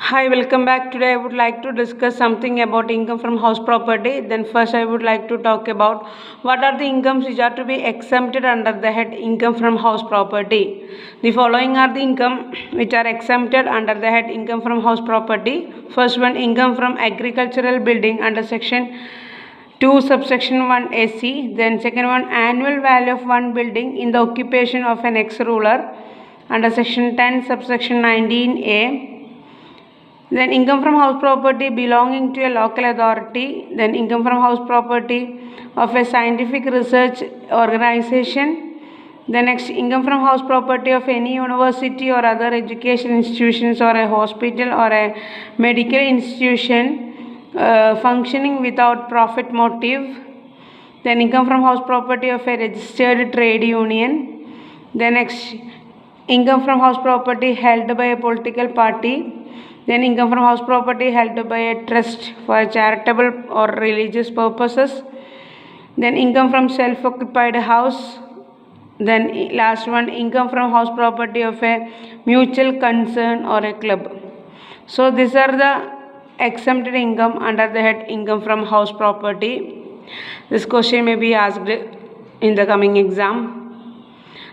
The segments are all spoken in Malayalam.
Hi, welcome back. Today I would like to discuss something about income from house property. Then first I would like to talk about what are the incomes which are to be exempted under the head income from house property. The following are the income which are exempted under the head income from house property. First one, income from agricultural building under section 2 subsection 1 AC. Then second one, annual value of one building in the occupation of an ex-ruler under section 10 subsection 19A. Then income from house property belonging to a local authority. Then income from house property of a scientific research organization. Then next, income from house property of any university or other education institutions or a hospital or a medical institution functioning without profit motive. Then income from house property of a registered trade union. Then next, income from house property held by a political party. Then income from house property held by a trust for charitable or religious purposes. Then income from self-occupied house. Then last one, income from house property of a mutual concern or a club. So these are the exempted income under the head income from house property. This question may be asked in the coming exam.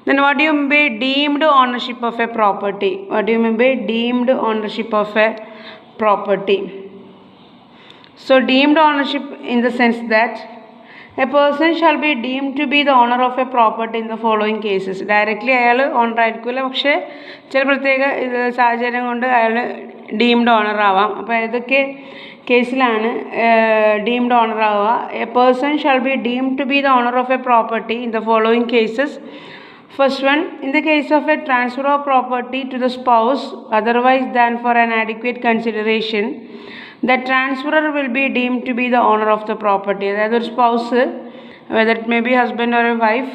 Then what do you mean by deemed ownership of a property? What do you mean by deemed ownership of a property? So deemed ownership in the sense that a person shall be deemed to be the owner of a property in the following cases. Directly അയാൾ ഓണർ ആയിരിക്കില്ല, പക്ഷേ ചില പ്രത്യേക സാഹചര്യം കൊണ്ട് അയാൾ ഡീംഡ് ഓണർ ആവാം. അപ്പോൾ ഏതൊക്കെ കേസിലാണ് ഡീംഡ് ഓണർ ആവുക? A person shall be deemed to be the owner of a property in the following cases. First one, in the case of a transfer of property to the spouse otherwise than for an adequate consideration, the transferor will be deemed to be the owner of the property. അതായത് ഒരു spouse, whether it may be husband or a wife,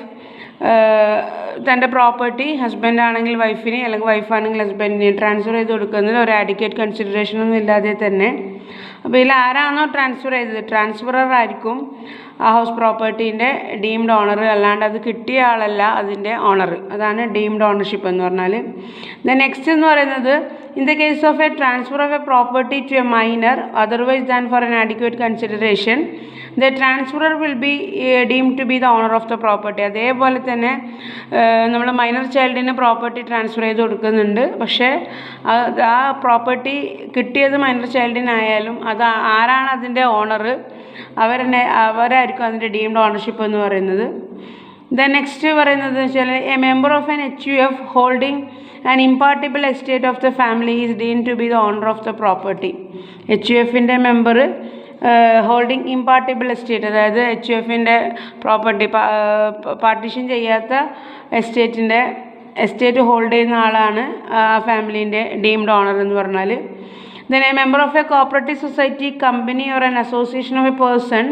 തൻ്റെ പ്രോപ്പർട്ടി ഹസ്ബൻഡ് ആണെങ്കിൽ വൈഫിന് അല്ലെങ്കിൽ വൈഫാണെങ്കിൽ ഹസ്ബൻഡിന് ട്രാൻസ്ഫർ ചെയ്ത് കൊടുക്കുന്നതിൽ ഒരു ആഡിക്വേറ്റ് കൺസിഡറേഷനൊന്നും ഇല്ലാതെ തന്നെ. അപ്പോൾ ഇതിൽ ആരാണോ ട്രാൻസ്ഫർ ചെയ്തത്, ട്രാൻസ്ഫറർ ആയിരിക്കും ആ ഹൗസ് പ്രോപ്പർട്ടീൻ്റെ ഡീംഡ് ഓണർ, അല്ലാണ്ട് അത് കിട്ടിയ ആളല്ല അതിൻ്റെ ഓണർ. അതാണ് ഡീംഡ് ഓണർഷിപ്പ് എന്ന് പറഞ്ഞാൽ. ദെൻ നെക്സ്റ്റ് എന്ന് പറയുന്നത്, in the case of a transfer of a property to a minor otherwise than for an adequate consideration, the transferor will be deemed to be the owner of the property. അതേപോലെ തന്നെ നമ്മൾ മൈനർ ചൈൽഡിന് പ്രോപ്പർട്ടി ട്രാൻസ്ഫർ ചെയ്ത് കൊടുക്കുന്നുണ്ട്, പക്ഷേ ആ പ്രോപ്പർട്ടി കിട്ടിയത് മൈനർ ചൈൽഡിനായാലും അത് ആരാണ് അതിൻ്റെ ഓണർ അവരായിരിക്കും അതിൻ്റെ ഡീംഡ് ഓണർഷിപ്പ് എന്ന് പറയുന്നത്. ദെൻ നെക്സ്റ്റ് പറയുന്നത് വെച്ചാൽ a member of an HUF holding an impartible estate of the family is deemed to be the owner of the property. HUFൻ്റെ മെമ്പർ ഹോൾഡിംഗ് ഇമ്പാർട്ടിബിൾ എസ്റ്റേറ്റ്, അതായത് HUFൻ്റെ പ്രോപ്പർട്ടി പാർട്ടീഷൻ ചെയ്യാത്ത എസ്റ്റേറ്റ് ഹോൾഡ് ചെയ്യുന്ന ആളാണ് ആ ഫാമിലീൻ്റെ ഡീംഡ് ഓണർ എന്ന് പറഞ്ഞാൽ. Then a member of a cooperative society, company or an association of a person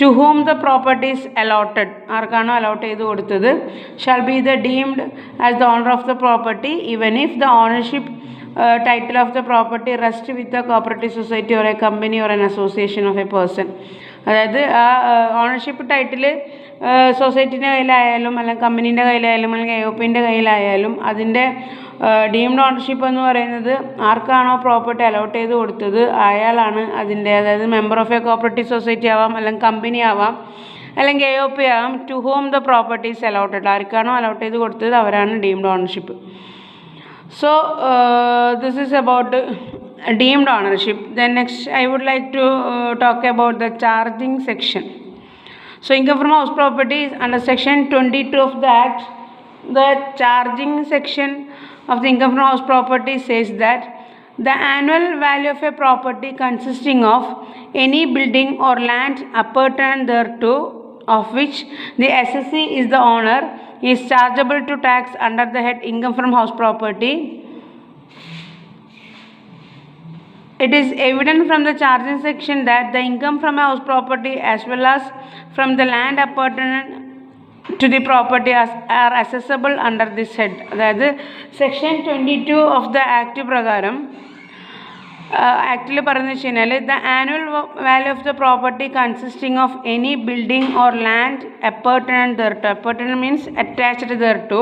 to whom the property is allotted, ആർക്കാണോ അലോട്ട് ചെയ്ത് കൊടുത്തത്, shall be the deemed as the owner of the property even if the ownership title of the property rests with the cooperative society or a company or an association of a person. അതായത് ആ ഓണർഷിപ്പ് ടൈറ്റിൽ സൊസൈറ്റീൻ്റെ കയ്യിലായാലും അല്ലെങ്കിൽ കമ്പനീൻ്റെ കയ്യിലായാലും അല്ലെങ്കിൽ AOPൻ്റെ കയ്യിലായാലും അതിൻ്റെ ഡീംഡ് ഓണർഷിപ്പ് എന്ന് പറയുന്നത് ആർക്കാണോ പ്രോപ്പർട്ടി അലോട്ട് ചെയ്ത് കൊടുത്തത് അയാളാണ് അതിൻ്റെ. അതായത് member of a cooperative society ആവാം, അല്ലെങ്കിൽ കമ്പനി ആവാം, അല്ലെങ്കിൽ AOP ആവാം. To whom the property is allotted, ആർക്കാണോ അലോട്ട് ചെയ്ത് കൊടുത്തത് അവരാണ് deemed ownership. So this is about deemed ownership. Then next I would like to talk about the charging section. So income from house property is under section 22 of the act. The charging section of the income from house property says that the annual value of a property consisting of any building or land appurtenant thereto of which the assessee is the owner is chargeable to tax under the head income from house property. It is evident from the charging section that the income from a house property as well as from the land appurtenant to the property are accessible under this head. അതായത് സെക്ഷൻ 22 ഓഫ് ദ ആക്ട് പ്രകാരം ആക്ടിൽ പറഞ്ഞു വെച്ച് കഴിഞ്ഞാൽ the annual value of the property consisting of any building or land appurtenant thereto, appurtenant means attached thereto,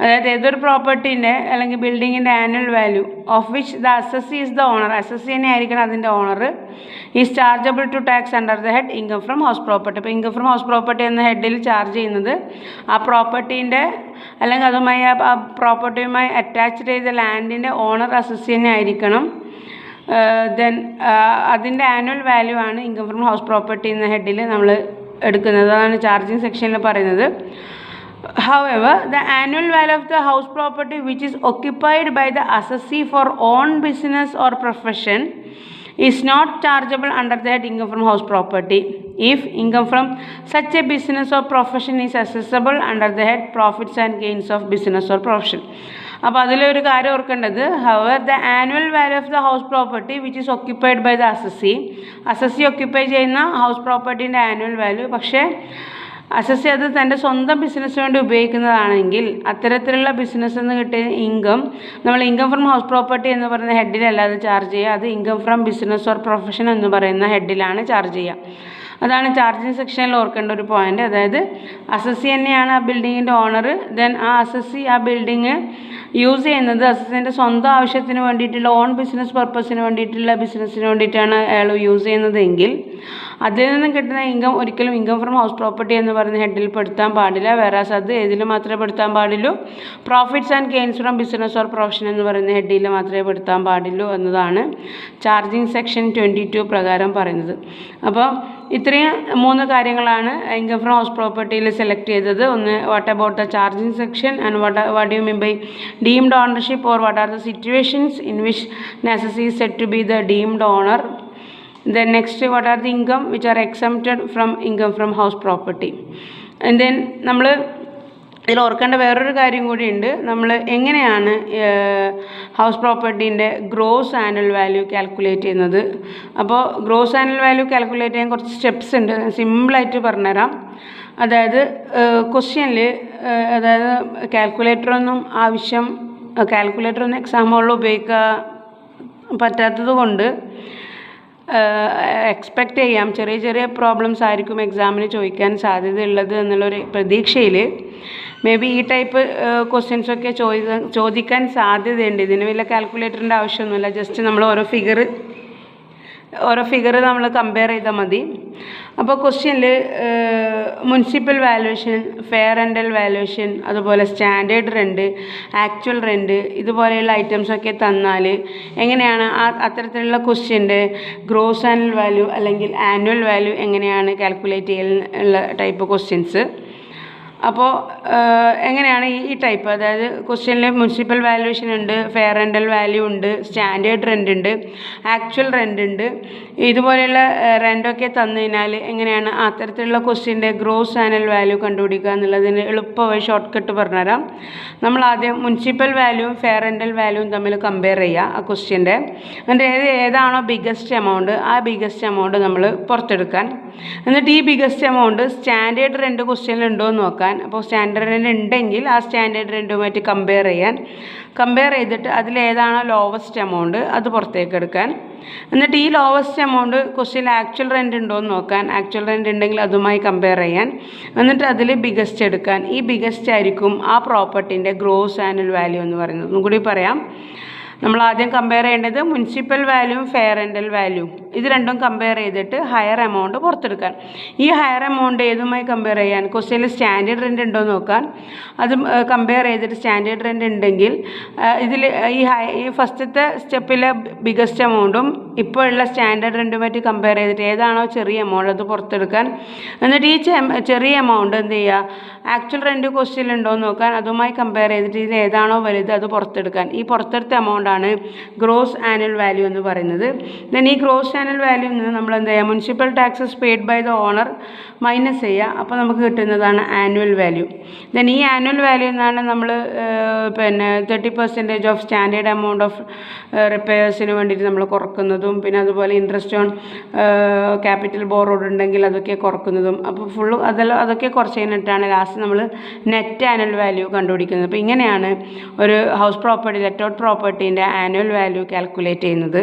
അതായത് ഏതൊരു പ്രോപ്പർട്ടീൻ്റെ അല്ലെങ്കിൽ ബിൽഡിങ്ങിൻ്റെ annual value of which the assessee is the owner, assessee തന്നെ ആയിരിക്കണം അതിൻ്റെ owner, is chargeable to tax under the head income from house property. ഇപ്പോൾ ഇൻകം ഫ്രം ഹൗസ് പ്രോപ്പർട്ടി എന്ന ഹെഡിൽ ചാർജ് ചെയ്യുന്നത് ആ പ്രോപ്പർട്ടീൻ്റെ അല്ലെങ്കിൽ അതുമായി ആ പ്രോപ്പർട്ടിയുമായി അറ്റാച്ച്ഡ് ചെയ്ത ലാൻഡിൻ്റെ ഓണർ അസസി തന്നെ ആയിരിക്കണം. ദെൻ അതിൻ്റെ ആനുവൽ വാല്യൂ ആണ് ഇൻകം ഫ്രം ഹൗസ് പ്രോപ്പർട്ടി എന്ന ഹെഡിൽ നമ്മൾ എടുക്കുന്നത്. അതാണ് ചാർജിങ് സെക്ഷനിൽ പറയുന്നത്. However, the annual value of the house property which is occupied by the assessee for own business or profession is not chargeable under the head income from house property if income from such a business or profession is assessable under the head profits and gains of business or profession. അപ്പോൾ അതിലൊരു കാര്യം ഓർക്കേണ്ടത്, however the annual value of the house property which is occupied by the assessee occupy ചെയ്യുന്ന ഹൗസ് പ്രോപ്പർട്ടീൻ്റെ ആനുവൽ വാല്യൂ, പക്ഷേ അസസി അത് തൻ്റെ സ്വന്തം ബിസിനസ്സിന് വേണ്ടി ഉപയോഗിക്കുന്നതാണെങ്കിൽ അത്തരത്തിലുള്ള ബിസിനസ്സിൽ നിന്ന് കിട്ടിയ ഇൻകം നമ്മൾ ഇൻകം ഫ്രം ഹൗസ് പ്രോപ്പർട്ടി എന്ന് പറയുന്ന ഹെഡിലല്ലാതെ ചാർജ് ചെയ്യുക, അത് income from business or profession എന്ന് പറയുന്ന ഹെഡിലാണ് ചാർജ് ചെയ്യുക. അതാണ് ചാർജിങ് സെക്ഷനിൽ ഓർക്കേണ്ട ഒരു പോയിന്റ്. അതായത് അസസി തന്നെയാണ് ആ ബിൽഡിങ്ങിൻ്റെ ഓണർ. ദെൻ ആ അസസി ആ ബിൽഡിങ് യൂസ് ചെയ്യുന്നത് അസസിൻ്റെ സ്വന്തം ആവശ്യത്തിന് വേണ്ടിയിട്ടുള്ള ഓൺ ബിസിനസ് പർപ്പസിന് വേണ്ടിയിട്ടുള്ള ബിസിനസ്സിന് വേണ്ടിയിട്ടാണ് അയാൾ യൂസ് ചെയ്യുന്നതെങ്കിൽ അതിൽ നിന്നും കിട്ടുന്ന ഇൻകം ഒരിക്കലും ഇൻകം ഫ്രം ഹൗസ് പ്രോപ്പർട്ടി എന്ന് പറയുന്ന ഹെഡിൽ പെടുത്താൻ പാടില്ല. വേറാസ് അത് ഏതിൽ മാത്രമേ പെടുത്താൻ പാടുള്ളൂ, profits and gains from business or profession എന്ന് പറയുന്ന ഹെഡിൽ മാത്രമേ പെടുത്താൻ പാടുള്ളൂ എന്നതാണ് ചാർജിങ് സെക്ഷൻ 22 പ്രകാരം പറയുന്നത്. അപ്പോൾ ഇത്രയും 3 കാര്യങ്ങളാണ് ഇൻകം ഫ്രം ഹൗസ് പ്രോപ്പർട്ടിയിൽ സെലക്ട് ചെയ്തത്. ഒന്ന്, what about the charging section and what you mean by deemed ownership or what are the situations in which necessary is set to be the deemed owner. Then next, what are the income which are exempted from income from house property. And then നമ്മൾ ഇതിൽ ഓർക്കേണ്ട വേറൊരു കാര്യം കൂടിയുണ്ട്. നമ്മൾ എങ്ങനെയാണ് ഹൗസ് പ്രോപ്പർട്ടീൻ്റെ ഗ്രോസ് ആനുവൽ വാല്യൂ കാൽക്കുലേറ്റ് ചെയ്യുന്നത്. അപ്പോൾ ഗ്രോസ് ആനുവൽ വാല്യൂ കാൽക്കുലേറ്റ് ചെയ്യാൻ കുറച്ച് സ്റ്റെപ്സ് ഉണ്ട്, സിമ്പിളായിട്ട് പറഞ്ഞുതരാം. അതായത് ക്വസ്റ്റ്യനിൽ അതായത് കാൽക്കുലേറ്ററൊന്നും എക്സാം ഹോളിൽ ഉപയോഗിക്കാൻ പറ്റാത്തത് കൊണ്ട് എക്സ്പെക്റ്റ് ചെയ്യാം ചെറിയ ചെറിയ പ്രോബ്ലംസ് ആയിരിക്കും എക്സാമിന് ചോദിക്കാൻ സാധ്യതയുള്ളത് എന്നുള്ളൊരു പ്രതീക്ഷയിൽ മേ ബി ഈ ടൈപ്പ് ക്വസ്റ്റ്യൻസൊക്കെ ചോദിക്കാൻ സാധ്യതയുണ്ട്. ഇതിന് വലിയ കാൽക്കുലേറ്ററിൻ്റെ ആവശ്യമൊന്നുമില്ല, ജസ്റ്റ് നമ്മൾ ഓരോ ഫിഗർ നമ്മൾ കമ്പയർ ചെയ്താൽ മതി. അപ്പോൾ ക്വസ്റ്റ്യനിൽ municipal valuation, fair rental valuation, അതുപോലെ സ്റ്റാൻഡേർഡ് റെൻറ്റ്, ആക്ച്വൽ റെൻറ്റ് ഇതുപോലെയുള്ള ഐറ്റംസൊക്കെ തന്നാൽ എങ്ങനെയാണ് അത്തരത്തിലുള്ള ക്വസ്റ്റ്യൻ്റെ ഗ്രോസ് ആനുവൽ വാല്യൂ അല്ലെങ്കിൽ ആനുവൽ വാല്യൂ എങ്ങനെയാണ് കാൽക്കുലേറ്റ് ചെയ്യാനുള്ള ടൈപ്പ് ക്വസ്റ്റ്യൻസ്. അപ്പോൾ എങ്ങനെയാണ് ഈ ടൈപ്പ്, അതായത് ക്വസ്റ്റ്യനിൽ മുനിസിപ്പൽ വാല്യുവേഷൻ ഉണ്ട്, ഫെയർ റെൻ്റൽ വാല്യൂ ഉണ്ട്, സ്റ്റാൻഡേർഡ് റെൻ്റ് ഉണ്ട്, ആക്ച്വൽ റെൻ്റ് ഉണ്ട്, ഇതുപോലെയുള്ള റെൻ്റൊക്കെ തന്നു കഴിഞ്ഞാൽ എങ്ങനെയാണ് അത്തരത്തിലുള്ള ക്വസ്റ്റ്യൻ്റെ ഗ്രോസ് ആനുവൽ വാല്യൂ കണ്ടുപിടിക്കുക എന്നുള്ളതിന് എളുപ്പമായി ഷോർട്ട് കട്ട് പറഞ്ഞുതരാം. നമ്മൾ ആദ്യം മുനിസിപ്പൽ വാല്യൂവും ഫെയർ റെൻ്റൽ വാല്യൂവും തമ്മിൽ കമ്പയർ ചെയ്യുക ആ ക്വസ്റ്റ്യൻ്റെ. എന്നിട്ട് ഏതാണോ ബിഗസ്റ്റ് എമൗണ്ട് ആ ബിഗസ്റ്റ് എമൗണ്ട് നമ്മൾ പുറത്തെടുക്കാൻ. എന്നിട്ട് ഈ ബിഗസ്റ്റ് എമൗണ്ട് സ്റ്റാൻഡേർഡ് റെൻ്റ് ക്വസ്റ്റ്യനിൽ ഉണ്ടോ എന്ന് നോക്കാൻ. അപ്പോൾ സ്റ്റാൻഡേർഡ് റെൻ്റ് ഉണ്ടെങ്കിൽ ആ സ്റ്റാൻഡേർഡ് റെൻ്റുമായിട്ട് കമ്പയർ ചെയ്തിട്ട് അതിലേതാണോ ലോവസ്റ്റ് എമൗണ്ട് അത് പുറത്തേക്ക് എടുക്കാൻ. എന്നിട്ട് ഈ ലോവസ്റ്റ് എമൗണ്ട് ക്വസ്റ്റ്യനിൽ ആക്ച്വൽ റെൻ്റ് ഉണ്ടോ എന്ന് നോക്കാൻ. ആക്ച്വൽ റെൻ്റ് ഉണ്ടെങ്കിൽ അതുമായി കമ്പയർ ചെയ്യാൻ. എന്നിട്ട് അതിൽ ബിഗസ്റ്റ് എടുക്കാൻ. ഈ ബിഗസ്റ്റ് ആയിരിക്കും ആ പ്രോപ്പർട്ടീൻ്റെ ഗ്രോസ് ആനുവൽ വാല്യൂ എന്ന് പറയുന്നത്. ഒന്നും കൂടി പറയാം. നമ്മൾ ആദ്യം കമ്പയർ ചെയ്യേണ്ടത് മുനിസിപ്പൽ വാല്യൂവും ഫെയർ റെൻ്റൽ വാല്യൂവും. ഇത് രണ്ടും കമ്പയർ ചെയ്തിട്ട് ഹയർ എമൗണ്ട് പുറത്തെടുക്കാൻ. ഈ ഹയർ എമൗണ്ട് ഏതുമായി കമ്പയർ ചെയ്യാൻ? ക്വസ്റ്റ്യനിൽ സ്റ്റാൻഡേർഡ് റെൻ്റ് ഉണ്ടോ എന്ന് നോക്കാൻ. അത് കമ്പയർ ചെയ്തിട്ട് സ്റ്റാൻഡേർഡ് റെൻ്റ് ഉണ്ടെങ്കിൽ ഇതിൽ ഈ ഫസ്റ്റത്തെ സ്റ്റെപ്പിലെ ബിഗസ്റ്റ് എമൗണ്ടും ഇപ്പോഴുള്ള സ്റ്റാൻഡേർഡ് റെൻ്റുമായിട്ട് കമ്പയർ ചെയ്തിട്ട് ഏതാണോ ചെറിയ എമൗണ്ട് അത് പുറത്തെടുക്കാൻ. എന്നിട്ട് ഈ ചെറിയ എമൗണ്ട് എന്ത് ചെയ്യുക, ആക്ച്വൽ റെൻ്റ് ക്വസ്റ്റ്യനിൽ ഉണ്ടോ എന്ന് നോക്കാൻ. അതുമായി കമ്പയർ ചെയ്തിട്ട് ഇതിൽ ഏതാണോ വലുത് അത് പുറത്തെടുക്കാൻ. ഈ പുറത്തെടുത്ത എമൗണ്ടാണ് ഗ്രോസ് ആനുവൽ വാല്യൂ എന്ന് പറയുന്നത്. ദെൻ ഈ ഗ്രോസ് ആനുവൽ വാല്യൂ നിന്ന് നമ്മൾ എന്ത് ചെയ്യുക, municipal taxes paid by the owner minus ചെയ്യുക. അപ്പോൾ നമുക്ക് കിട്ടുന്നതാണ് ആനുവൽ വാല്യൂ. ദെൻ ഈ ആനുവൽ വാല്യൂ എന്നാണ് നമ്മൾ 30% ഓഫ് സ്റ്റാൻഡേർഡ് എമൗണ്ട് ഓഫ് റിപ്പയേഴ്സിന് വേണ്ടിയിട്ട് നമ്മൾ കുറക്കുന്നതും, പിന്നെ അതുപോലെ ഇൻട്രസ്റ്റ് ഓൺ ക്യാപിറ്റൽ ബോറോഡ് ഉണ്ടെങ്കിൽ അതൊക്കെ കുറക്കുന്നതും. അപ്പോൾ അതൊക്കെ കുറച്ച് കഴിഞ്ഞിട്ടാണ് ലാസ്റ്റ് നമ്മൾ നെറ്റ് ആനുവൽ വാല്യൂ കണ്ടുപിടിക്കുന്നത്. അപ്പോൾ ഇങ്ങനെയാണ് ഒരു ഹൗസ് പ്രോപ്പർട്ടി ലെറ്റ് ഔട്ട് പ്രോപ്പർട്ടീൻ്റെ ആനുവൽ വാല്യൂ കാൽക്കുലേറ്റ് ചെയ്യുന്നത്.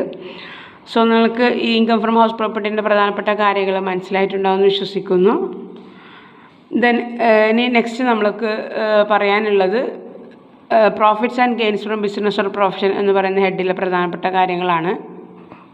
സോ നിങ്ങൾക്ക് ഈ ഇൻകം ഫ്രം ഹൗസ് പ്രോപ്പർട്ടീൻ്റെ പ്രധാനപ്പെട്ട കാര്യങ്ങൾ മനസ്സിലായിട്ടുണ്ടാവുമെന്ന് വിശ്വസിക്കുന്നു. ദെൻ ഇനി നെക്സ്റ്റ് നമ്മൾക്ക് പറയാനുള്ളത് profits and gains from business or profession എന്ന് പറയുന്ന ഹെഡിലെ പ്രധാനപ്പെട്ട കാര്യങ്ങളാണ്.